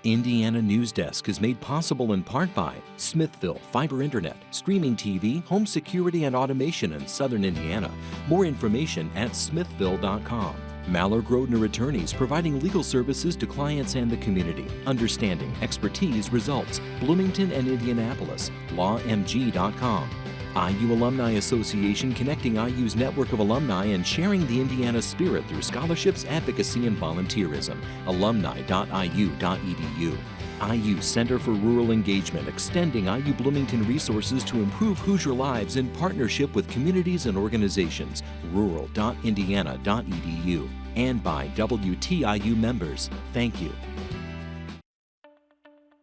Indiana Newsdesk is made possible in part by Smithville Fiber Internet, streaming TV, home security and automation in Southern Indiana. More information at smithville.com. Mallard Grodner Attorneys, providing legal services to clients and the community. Understanding, expertise, results. Bloomington and Indianapolis. lawmg.com. IU Alumni Association, connecting IU's network of alumni and sharing the Indiana spirit through scholarships, advocacy, and volunteerism. alumni.iu.edu. IU Center for Rural Engagement, extending IU Bloomington resources to improve Hoosier lives in partnership with communities and organizations. rural.indiana.edu. And by WTIU members. Thank you.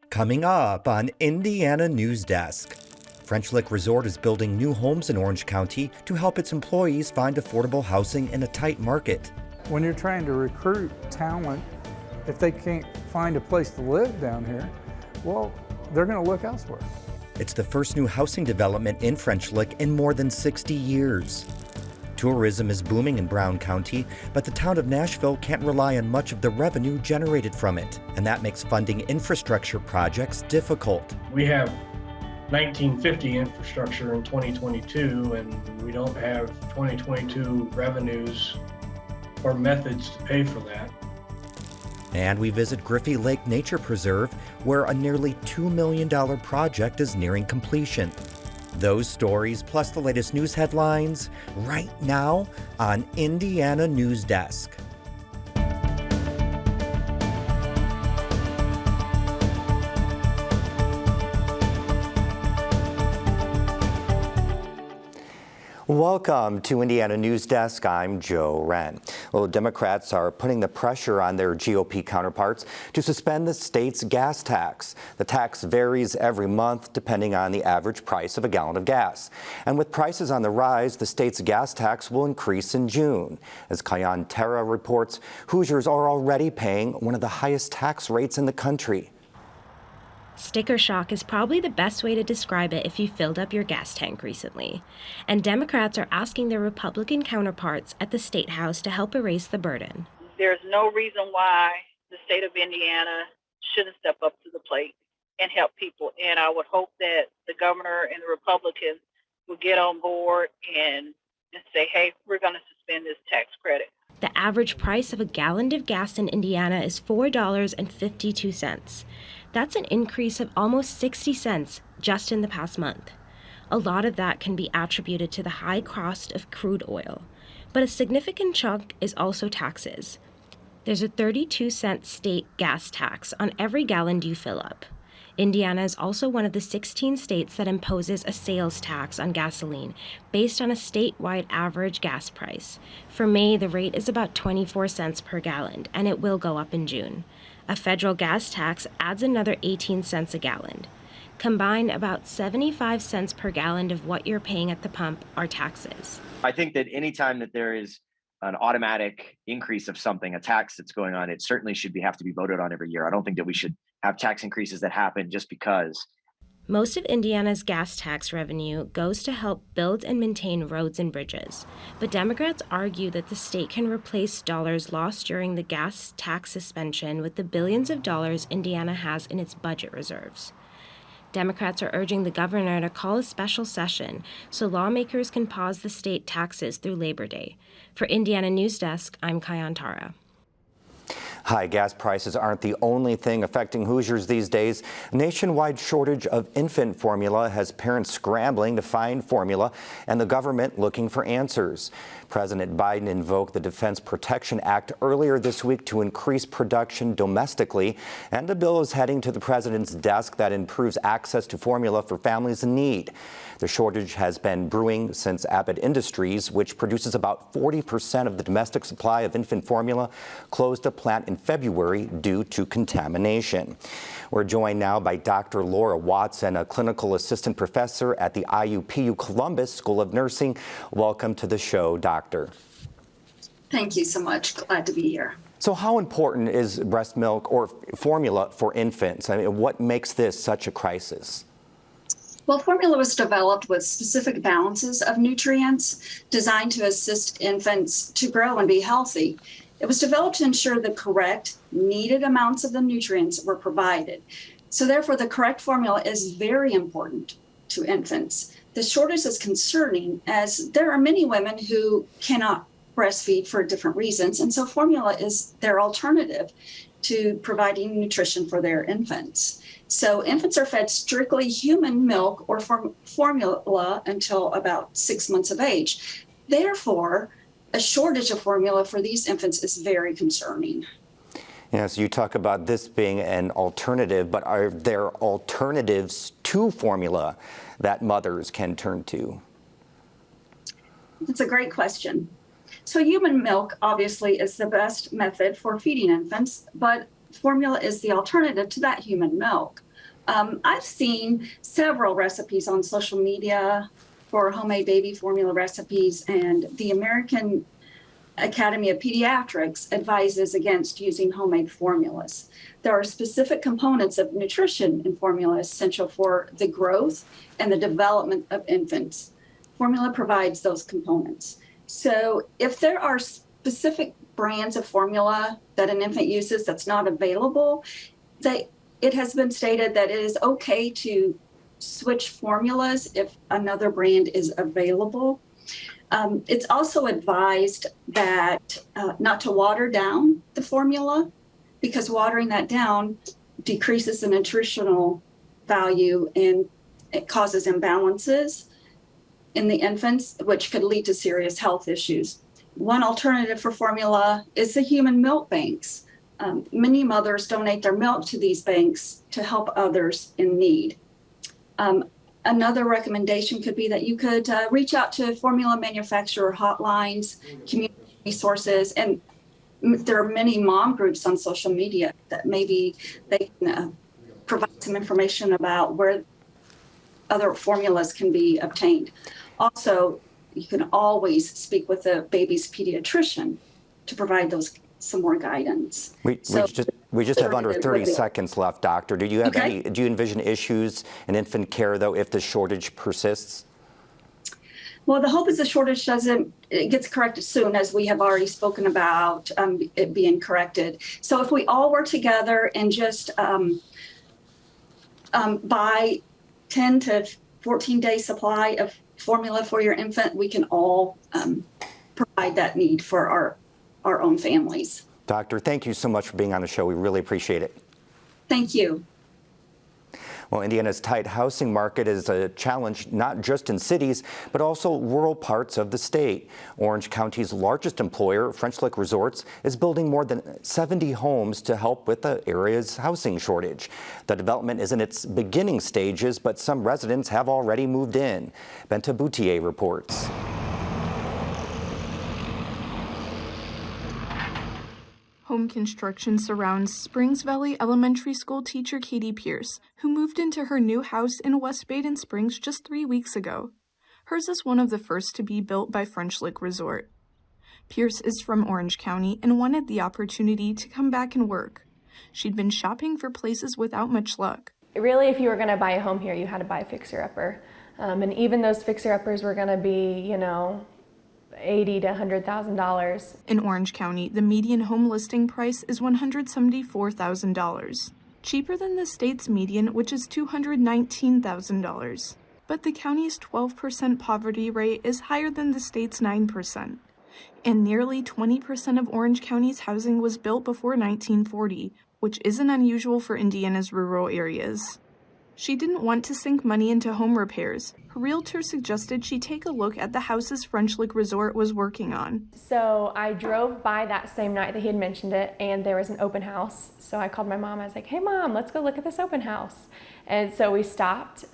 Coming up on Indiana Newsdesk. French Lick Resort is building new homes in Orange County to help its employees find affordable housing in a tight market. When you're trying to recruit talent, if they can't find a place to live down here, well, they're going to look elsewhere. It's the first new housing development in French Lick in more than 60 years. Tourism is booming in Brown County, but the town of Nashville can't rely on much of the revenue generated from it, and that makes funding infrastructure projects difficult. We have 1950 infrastructure in 2022, and we don't have 2022 revenues or methods to pay for that. And we visit Griffy Lake Nature Preserve, where a nearly $2 million project is nearing completion. Those stories, plus the latest news headlines, right now on Indiana Newsdesk. Welcome to Indiana Newsdesk. I'm Joe Wren. Well, Democrats are putting the pressure on their GOP counterparts to suspend the state's gas tax. The tax varies every month depending on the average price of a gallon of gas. And with prices on the rise, the state's gas tax will increase in June. As Kayan Terra reports, Hoosiers are already paying one of the highest tax rates in the country. Sticker shock is probably the best way to describe it if you filled up your gas tank recently. And Democrats are asking their Republican counterparts at the State House to help erase the burden. There's no reason why the state of Indiana shouldn't step up to the plate and help people. And I would hope that the governor and the Republicans will get on board and say, hey, we're going to suspend this tax credit. The average price of a gallon of gas in Indiana is $4.52. That's an increase of almost 60 cents just in the past month. A lot of that can be attributed to the high cost of crude oil, but a significant chunk is also taxes. There's a 32-cent state gas tax on every gallon you fill up. Indiana is also one of the 16 states that imposes a sales tax on gasoline based on a statewide average gas price. For May, the rate is about 24 cents per gallon, and it will go up in June. A federal gas tax adds another 18 cents a gallon. Combined, about 75 cents per gallon of what you're paying at the pump are taxes. I think that anytime that there is an automatic increase of something, a tax that's going on, it certainly should have to be voted on every year. I don't think that we should have tax increases that happen just because. Most of Indiana's gas tax revenue goes to help build and maintain roads and bridges. But Democrats argue that the state can replace dollars lost during the gas tax suspension with the billions of dollars Indiana has in its budget reserves. Democrats are urging the governor to call a special session so lawmakers can pause the state taxes through Labor Day. For Indiana Newsdesk, I'm Kayan Tara. High gas prices aren't the only thing affecting Hoosiers these days. A nationwide shortage of infant formula has parents scrambling to find formula and the government looking for answers. President Biden invoked the Defense Production Act earlier this week to increase production domestically, and a bill is heading to the president's desk that improves access to formula for families in need. The shortage has been brewing since Abbott Industries, which produces about 40% of the domestic supply of infant formula, closed a plant in February due to contamination. We're joined now by Dr. Laura Watson, a clinical assistant professor at the IUPU Columbus School of Nursing. Welcome to the show, Doctor. Thank you so much. Glad to be here. So how important is breast milk or formula for infants? I mean, what makes this such a crisis? Well, formula was developed with specific balances of nutrients designed to assist infants to grow and be healthy. It was developed to ensure the correct needed amounts of the nutrients were provided. So therefore, the correct formula is very important to infants. The shortage is concerning as there are many women who cannot breastfeed for different reasons, and so formula is their alternative to providing nutrition for their infants. So infants are fed strictly human milk or formula until about 6 months of age. Therefore, a shortage of formula for these infants is very concerning. Yes, you talk about this being an alternative, but are there alternatives to formula that mothers can turn to? It's a great question. So human milk obviously is the best method for feeding infants, but formula is the alternative to that human milk. I've seen several recipes on social media for homemade baby formula recipes, and the American Academy of Pediatrics advises against using homemade formulas. There are specific components of nutrition in formula essential for the growth and the development of infants. Formula provides those components. So if there are specific brands of formula that an infant uses that's not available, it has been stated that it is okay to switch formulas if another brand is available. It's also advised that not to water down the formula, because watering that down decreases the nutritional value and it causes imbalances in the infants, which could lead to serious health issues. One alternative for formula is the human milk banks. Many mothers donate their milk to these banks to help others in need. Another recommendation could be that you could reach out to formula manufacturer hotlines, community resources, and there are many mom groups on social media that maybe they can provide some information about where other formulas can be obtained. Also, you can always speak with the baby's pediatrician to provide some more guidance. We just have under 30 seconds left, Doctor. Do you envision issues in infant care, though, if the shortage persists? Well, the hope is the shortage gets corrected soon, as we have already spoken about it being corrected. So if we all work together and just buy 10 to 14 day supply of formula for your infant, we can all provide that need for our own families. Doctor, thank you so much for being on the show. We really appreciate it. Thank you. Well, Indiana's tight housing market is a challenge not just in cities, but also rural parts of the state. Orange County's largest employer, French Lick Resorts, is building more than 70 homes to help with the area's housing shortage. The development is in its beginning stages, but some residents have already moved in. Benta Boutier reports. Home construction surrounds Springs Valley Elementary School teacher Katie Pierce, who moved into her new house in West Baden Springs just 3 weeks ago. Hers is one of the first to be built by French Lick Resort. Pierce is from Orange County and wanted the opportunity to come back and work. She'd been shopping for places without much luck. Really, if you were going to buy a home here, you had to buy a fixer-upper. And even those fixer-uppers were going to be, $80,000 to $100,000. In Orange County, the median home listing price is $174,000, cheaper than the state's median, which is $219,000. But the county's 12% poverty rate is higher than the state's 9%. And nearly 20% of Orange County's housing was built before 1940, which isn't unusual for Indiana's rural areas. She didn't want to sink money into home repairs. Her realtor suggested she take a look at the houses French Lick Resort was working on. So I drove by that same night that he had mentioned it, and there was an open house. So I called my mom. I was like, "Hey, Mom, let's go look at this open house." And so we stopped.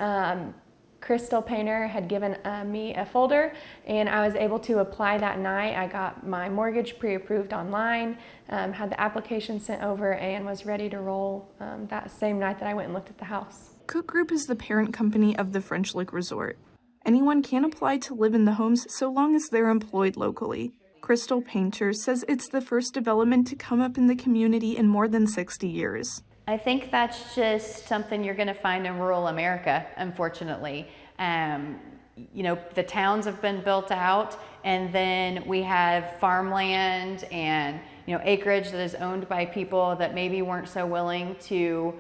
Crystal Painter had given me a folder, and I was able to apply that night. I got my mortgage pre-approved online, had the application sent over, and was ready to roll that same night that I went and looked at the house. Cook Group is the parent company of the French Lick Resort. Anyone can apply to live in the homes so long as they're employed locally. Crystal Painter says it's the first development to come up in the community in more than 60 years. I think that's just something you're going to find in rural America, unfortunately. The towns have been built out, and then we have farmland and acreage that is owned by people that maybe weren't so willing to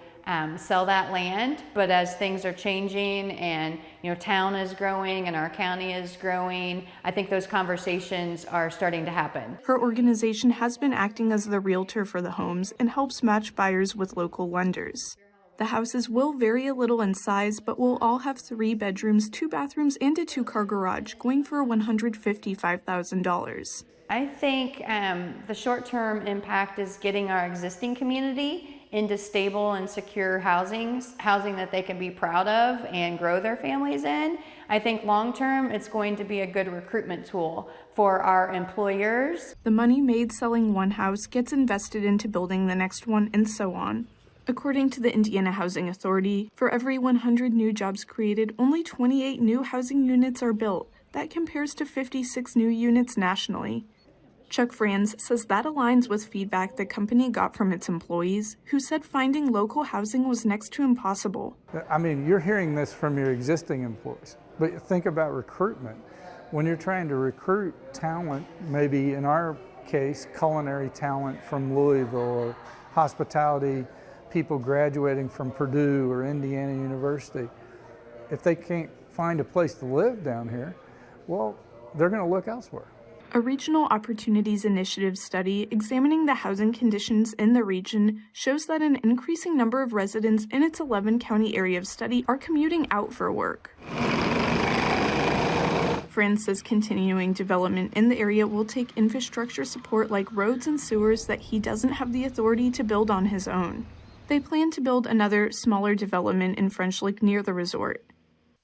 sell that land. But as things are changing and town is growing and our county is growing, I think those conversations are starting to happen. Her organization has been acting as the realtor for the homes and helps match buyers with local lenders. The houses will vary a little in size, but will all have 3 bedrooms, 2 bathrooms, and a 2-car garage, going for $155,000. I think the short-term impact is getting our existing community into stable and secure housing that they can be proud of and grow their families in. I think long-term, it's going to be a good recruitment tool for our employers. The money made selling one house gets invested into building the next one, and so on. According to the Indiana Housing Authority, for every 100 new jobs created, only 28 new housing units are built. That compares to 56 new units nationally. Chuck Franz says that aligns with feedback the company got from its employees, who said finding local housing was next to impossible. I mean, you're hearing this from your existing employees, but think about recruitment. When you're trying to recruit talent, maybe in our case, culinary talent from Louisville, or hospitality people graduating from Purdue or Indiana University, if they can't find a place to live down here, well, they're going to look elsewhere. A Regional Opportunities Initiative study examining the housing conditions in the region shows that an increasing number of residents in its 11-county area of study are commuting out for work. Franz says continuing development in the area will take infrastructure support like roads and sewers that he doesn't have the authority to build on his own. They plan to build another, smaller development in French Lick near the resort.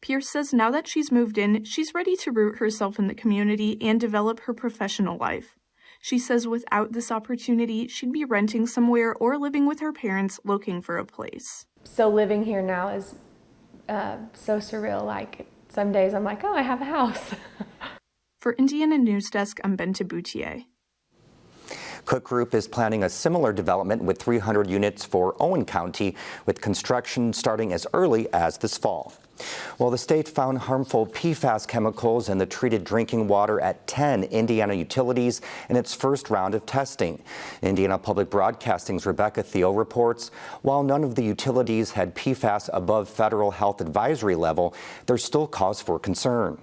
Pierce says now that she's moved in, she's ready to root herself in the community and develop her professional life. She says without this opportunity, she'd be renting somewhere or living with her parents looking for a place. So living here now is so surreal. Like some days I'm like, oh, I have a house. For Indiana Newsdesk, I'm Bente Boutier. Cook Group is planning a similar development with 300 units for Owen County, with construction starting as early as this fall. Well, the state found harmful PFAS chemicals in the treated drinking water at 10 Indiana utilities in its first round of testing. Indiana Public Broadcasting's Rebecca Theo reports, while none of the utilities had PFAS above federal health advisory level, there's still cause for concern.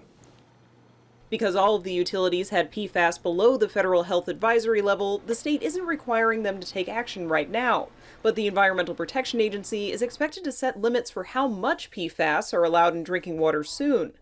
Because all of the utilities had PFAS below the federal health advisory level, the state isn't requiring them to take action right now. But the Environmental Protection Agency is expected to set limits for how much PFAS are allowed in drinking water soon.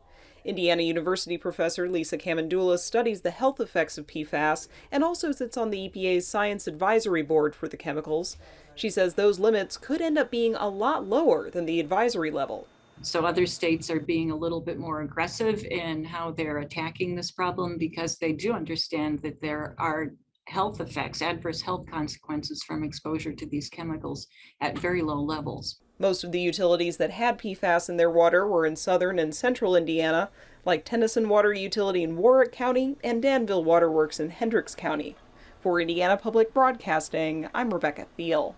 Indiana University professor Lisa Kamandoulas studies the health effects of PFAS and also sits on the EPA's Science Advisory Board for the chemicals. She says those limits could end up being a lot lower than the advisory level. So other states are being a little bit more aggressive in how they're attacking this problem, because they do understand that there are health effects, adverse health consequences from exposure to these chemicals at very low levels. Most of the utilities that had PFAS in their water were in southern and central Indiana, like Tennyson Water Utility in Warwick County and Danville Waterworks in Hendricks County. For Indiana Public Broadcasting, I'm Rebecca Thiel.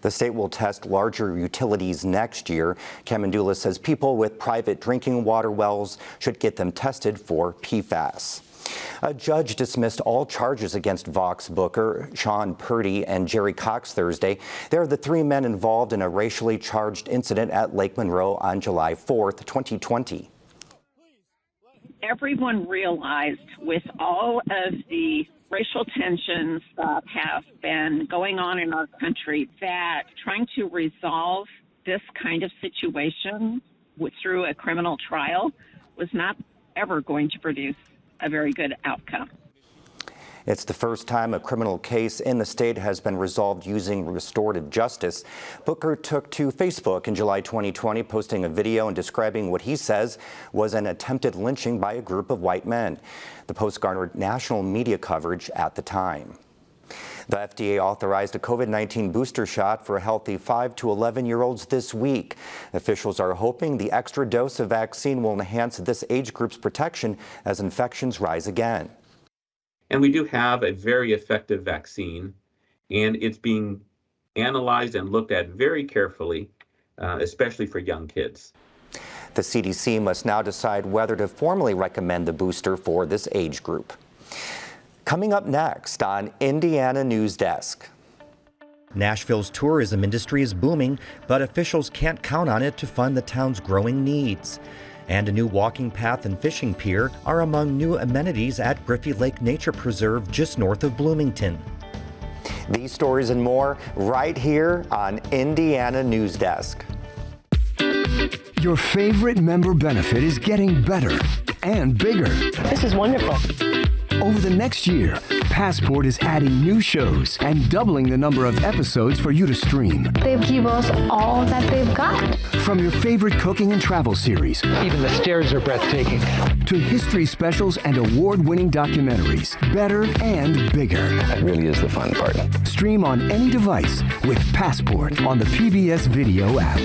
The state will test larger utilities next year. Kamandoulas says people with private drinking water wells should get them tested for PFAS. A judge dismissed all charges against Vox Booker, Sean Purdy, and Jerry Cox Thursday. They're the 3 men involved in a racially charged incident at Lake Monroe on July 4th, 2020. Everyone realized with all of the racial tensions that have been going on in our country that trying to resolve this kind of situation through a criminal trial was not ever going to produce a very good outcome. It's the first time a criminal case in the state has been resolved using restorative justice. Booker took to Facebook in July 2020, posting a video and describing what he says was an attempted lynching by a group of white men. The post garnered national media coverage at the time. The FDA authorized a COVID-19 booster shot for healthy 5 to 11-year-olds this week. Officials are hoping the extra dose of vaccine will enhance this age group's protection as infections rise again. And we do have a very effective vaccine, and it's being analyzed and looked at very carefully, especially for young kids. The CDC must now decide whether to formally recommend the booster for this age group. Coming up next on Indiana Newsdesk. Nashville's tourism industry is booming, but officials can't count on it to fund the town's growing needs. And a new walking path and fishing pier are among new amenities at Griffy Lake Nature Preserve just north of Bloomington. These stories and more right here on Indiana Newsdesk. Your favorite member benefit is getting better and bigger. This is wonderful. Over the next year, Passport is adding new shows and doubling the number of episodes for you to stream. They give us all that they've got. From your favorite cooking and travel series. Even the stairs are breathtaking. To history specials and award-winning documentaries. Better and bigger. That really is the fun part. Stream on any device with Passport on the PBS Video app.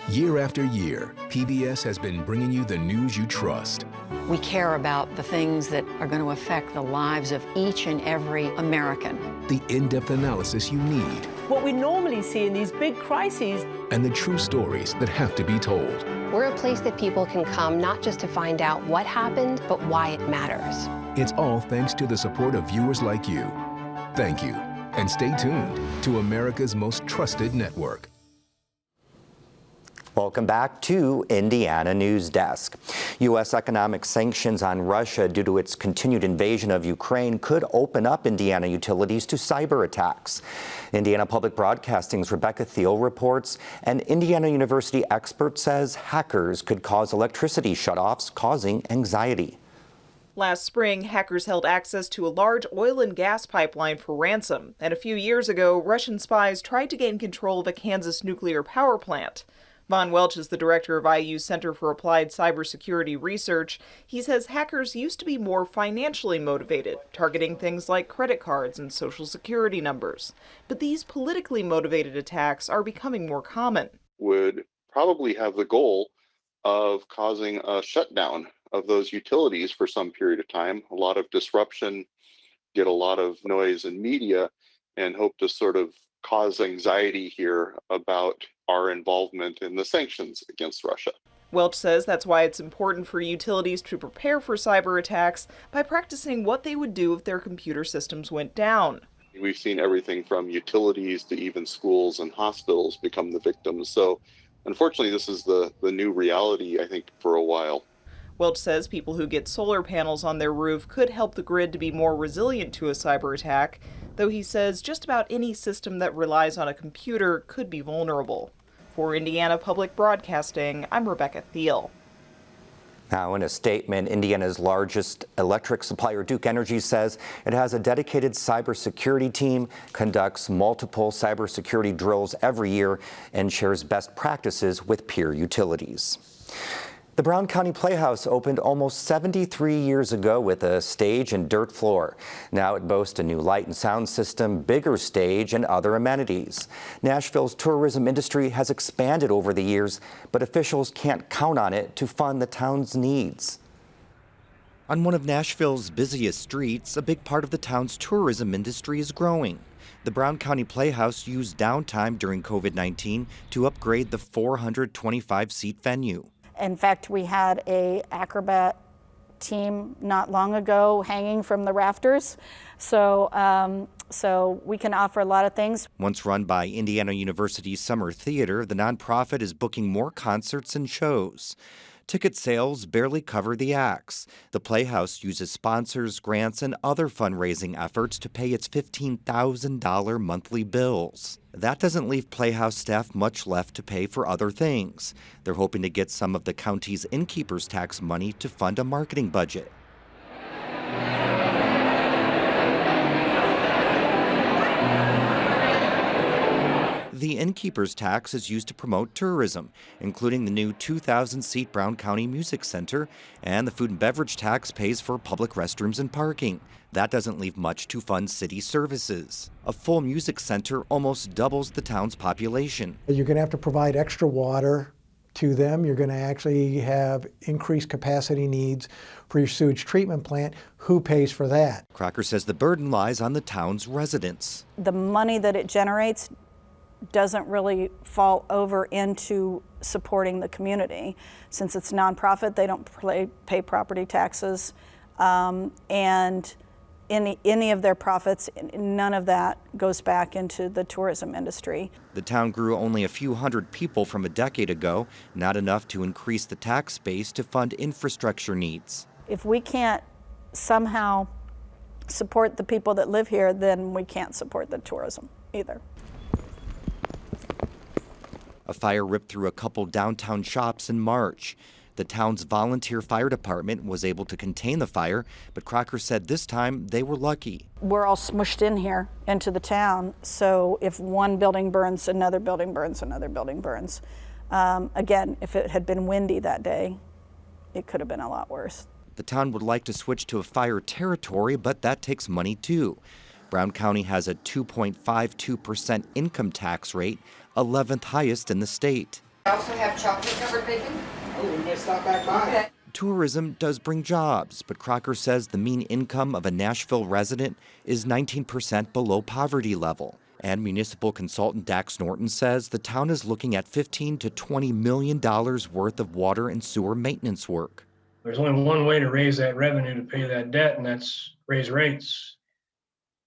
Year after year, PBS has been bringing you the news you trust. We care about the things that are going to affect the lives of each and every American. The in-depth analysis you need. What we normally see in these big crises. And the true stories that have to be told. We're a place that people can come not just to find out what happened, but why it matters. It's all thanks to the support of viewers like you. Thank you. And stay tuned to America's most trusted network. Welcome back to Indiana Newsdesk. U.S. economic sanctions on Russia due to its continued invasion of Ukraine could open up Indiana utilities to cyber attacks. Indiana Public Broadcasting's Rebecca Thiel reports an Indiana University expert says hackers could cause electricity shutoffs, causing anxiety. Last spring, hackers held access to a large oil and gas pipeline for ransom, and a few years ago, Russian spies tried to gain control of a Kansas nuclear power plant. Von Welch is the director of IU's Center for Applied Cybersecurity Research. He says hackers used to be more financially motivated, targeting things like credit cards and social security numbers. But these politically motivated attacks are becoming more common. Would probably have the goal of causing a shutdown of those utilities for some period of time, a lot of disruption, get a lot of noise in media, and hope to sort of cause anxiety here about our involvement in the sanctions against Russia. Welch says that's why it's important for utilities to prepare for cyber attacks by practicing what they would do if their computer systems went down. We've seen everything from utilities to even schools and hospitals become the victims. So unfortunately, this is the new reality, I think, for a while. Welch says people who get solar panels on their roof could help the grid to be more resilient to a cyber attack, though he says just about any system that relies on a computer could be vulnerable. For Indiana Public Broadcasting, I'm Rebecca Thiel. Now, in a statement, Indiana's largest electric supplier, Duke Energy, says it has a dedicated cybersecurity team, conducts multiple cybersecurity drills every year, and shares best practices with peer utilities. The Brown County Playhouse opened almost 73 years ago with a stage and dirt floor. Now it boasts a new light and sound system, bigger stage, and other amenities. Nashville's tourism industry has expanded over the years, but officials can't count on it to fund the town's needs. On one of Nashville's busiest streets, a big part of the town's tourism industry is growing. The Brown County Playhouse used downtime during COVID-19 to upgrade the 425-seat venue. In fact, we had an acrobat team not long ago hanging from the rafters. So we can offer a lot of things. Once run by Indiana University's Summer Theater, the nonprofit is booking more concerts and shows. Ticket sales barely cover the acts. The Playhouse uses sponsors, grants, and other fundraising efforts to pay its $15,000 monthly bills. That doesn't leave Playhouse staff much left to pay for other things. They're hoping to get some of the county's innkeeper's tax money to fund a marketing budget. The innkeeper's tax is used to promote tourism, including the new 2,000-seat Brown County Music Center, and the food and beverage tax pays for public restrooms and parking. That doesn't leave much to fund city services. A full music center almost doubles the town's population. You're going to have to provide extra water to them. You're going to actually have increased capacity needs for your sewage treatment plant. Who pays for that? Crocker says the burden lies on the town's residents. The money that it generates doesn't really fall over into supporting the community. Since it's nonprofit, they don't pay property taxes, and any of their profits, none of that goes back into the tourism industry. The town grew only a few hundred people from a decade ago, not enough to increase the tax base to fund infrastructure needs. If we can't somehow support the people that live here, then we can't support the tourism either. A fire ripped through a couple downtown shops in March. The town's volunteer fire department was able to contain the fire, but Crocker said this time they were lucky. We're all smushed in here into the town, so if one building burns, another building burns, another building burns. Again, if it had been windy that day, it could have been a lot worse. The town would like to switch to a fire territory, but that takes money too. Brown County has a 2.52% income tax rate, 11th highest in the state. I also have chocolate covered bacon. Oh, we may stop back by. Okay. Tourism does bring jobs, but Crocker says the mean income of a Nashville resident is 19% below poverty level. And municipal consultant Dax Norton says the town is looking at $15 to $20 million worth of water and sewer maintenance work. There's only one way to raise that revenue to pay that debt, and that's raise rates.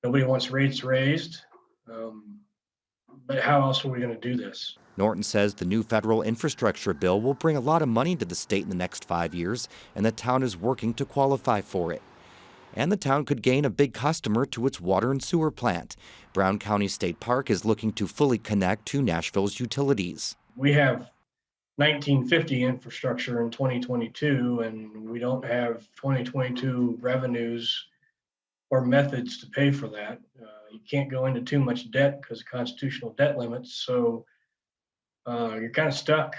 Nobody wants rates raised, but how else are we going to do this? Norton says the new federal infrastructure bill will bring a lot of money to the state in the next 5 years, and the town is working to qualify for it. And the town could gain a big customer to its water and sewer plant. Brown County State Park is looking to fully connect to Nashville's utilities. We have 1950 infrastructure in 2022, and we don't have 2022 revenues or methods to pay for that. You can't go into too much debt because of constitutional debt limits, so you're kind of stuck.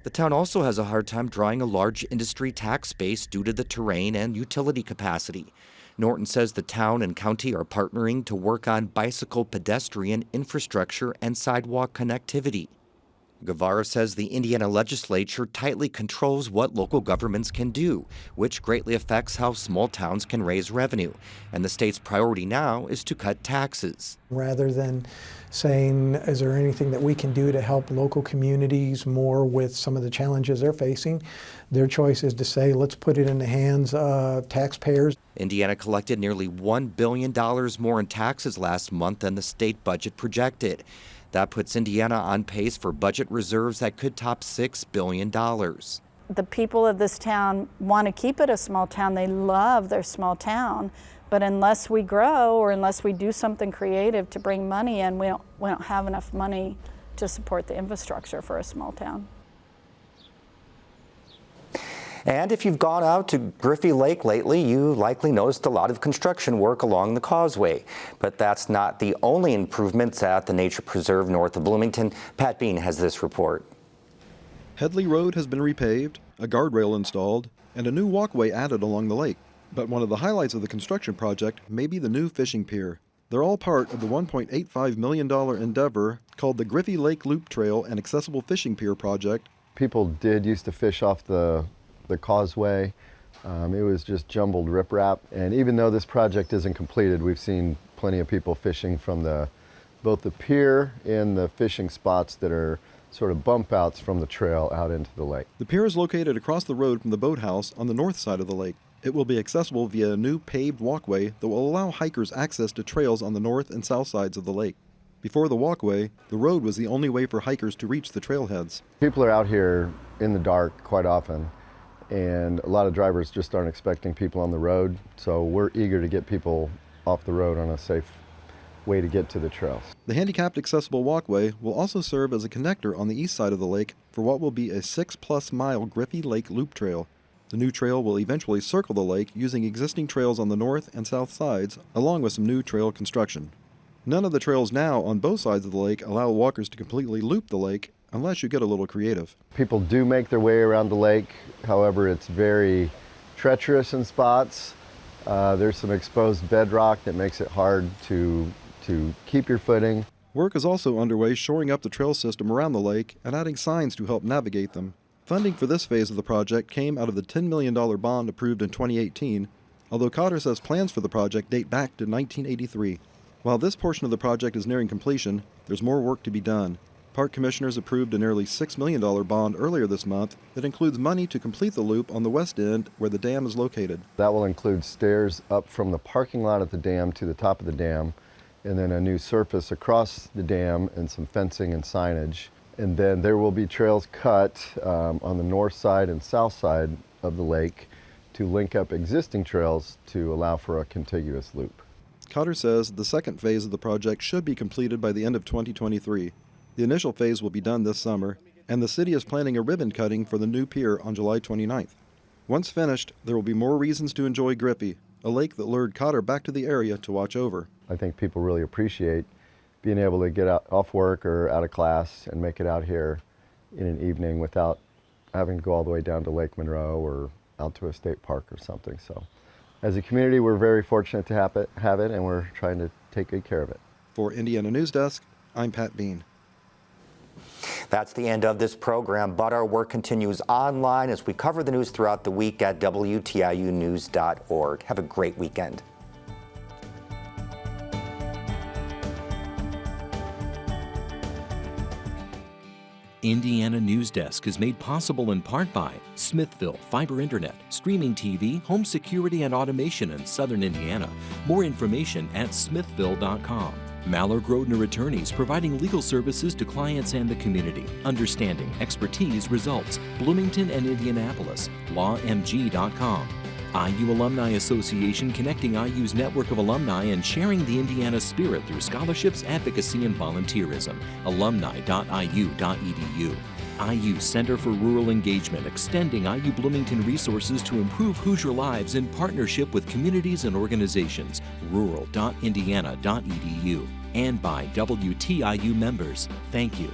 The town also has a hard time drawing a large industry tax base due to the terrain and utility capacity. Norton says the town and county are partnering to work on bicycle pedestrian infrastructure and sidewalk connectivity. Guevara says the Indiana legislature tightly controls what local governments can do, which greatly affects how small towns can raise revenue. And the state's priority now is to cut taxes. Rather than saying, is there anything that we can do to help local communities more with some of the challenges they're facing, their choice is to say, let's put it in the hands of taxpayers. Indiana collected nearly $1 billion more in taxes last month than the state budget projected. That puts Indiana on pace for budget reserves that could top $6 billion. The people of this town want to keep it a small town. They love their small town. But unless we grow or unless we do something creative to bring money in, we don't have enough money to support the infrastructure for a small town. And if you've gone out to Griffy Lake lately, you likely noticed a lot of construction work along the causeway. But that's not the only improvements at the Nature Preserve north of Bloomington. Pat Bean has this report. Headley Road has been repaved, a guardrail installed, and a new walkway added along the lake. But one of the highlights of the construction project may be the new fishing pier. They're all part of the $1.85 million endeavor called the Griffy Lake Loop Trail and Accessible Fishing Pier project. People did used to fish off the causeway. It was just jumbled riprap. And even though this project isn't completed, we've seen plenty of people fishing from both the pier and the fishing spots that are sort of bump outs from the trail out into the lake. The pier is located across the road from the boathouse on the north side of the lake. It will be accessible via a new paved walkway that will allow hikers access to trails on the north and south sides of the lake. Before the walkway, the road was the only way for hikers to reach the trailheads. People are out here in the dark quite often, and a lot of drivers just aren't expecting people on the road, so we're eager to get people off the road on a safe way to get to the trails. The handicapped accessible walkway will also serve as a connector on the east side of the lake for what will be a 6+ mile Griffy Lake Loop Trail. The new trail will eventually circle the lake using existing trails on the north and south sides, along with some new trail construction. None of the trails now on both sides of the lake allow walkers to completely loop the lake unless you get a little creative. People do make their way around the lake, however it's very treacherous in spots. There's some exposed bedrock that makes it hard to keep your footing. Work is also underway shoring up the trail system around the lake and adding signs to help navigate them. Funding for this phase of the project came out of the $10 million bond approved in 2018, although Cotter says plans for the project date back to 1983. While this portion of the project is nearing completion, there's more work to be done. Park commissioners approved a nearly $6 million bond earlier this month that includes money to complete the loop on the west end where the dam is located. That will include stairs up from the parking lot at the dam to the top of the dam, and then a new surface across the dam and some fencing and signage. And then there will be trails cut on the north side and south side of the lake to link up existing trails to allow for a contiguous loop. Cotter says the second phase of the project should be completed by the end of 2023. The initial phase will be done this summer, and the city is planning a ribbon cutting for the new pier on July 29th. Once finished, there will be more reasons to enjoy Griffy, a lake that lured Cotter back to the area to watch over. I think people really appreciate being able to get out off work or out of class and make it out here in an evening without having to go all the way down to Lake Monroe or out to a state park or something. So as a community, we're very fortunate to have it, and we're trying to take good care of it. For Indiana Newsdesk, I'm Pat Bean. That's the end of this program, but our work continues online as we cover the news throughout the week at WTIUnews.org. Have a great weekend. Indiana Newsdesk is made possible in part by Smithville Fiber Internet, streaming TV, home security and automation in Southern Indiana. More information at smithville.com. Maller Grodner Attorneys, providing legal services to clients and the community. Understanding, expertise, results. Bloomington and Indianapolis. LawMG.com. IU Alumni Association, connecting IU's network of alumni and sharing the Indiana spirit through scholarships, advocacy, and volunteerism. Alumni.iu.edu. IU Center for Rural Engagement, extending IU Bloomington resources to improve Hoosier lives in partnership with communities and organizations. Rural.indiana.edu. And by WTIU members. Thank you.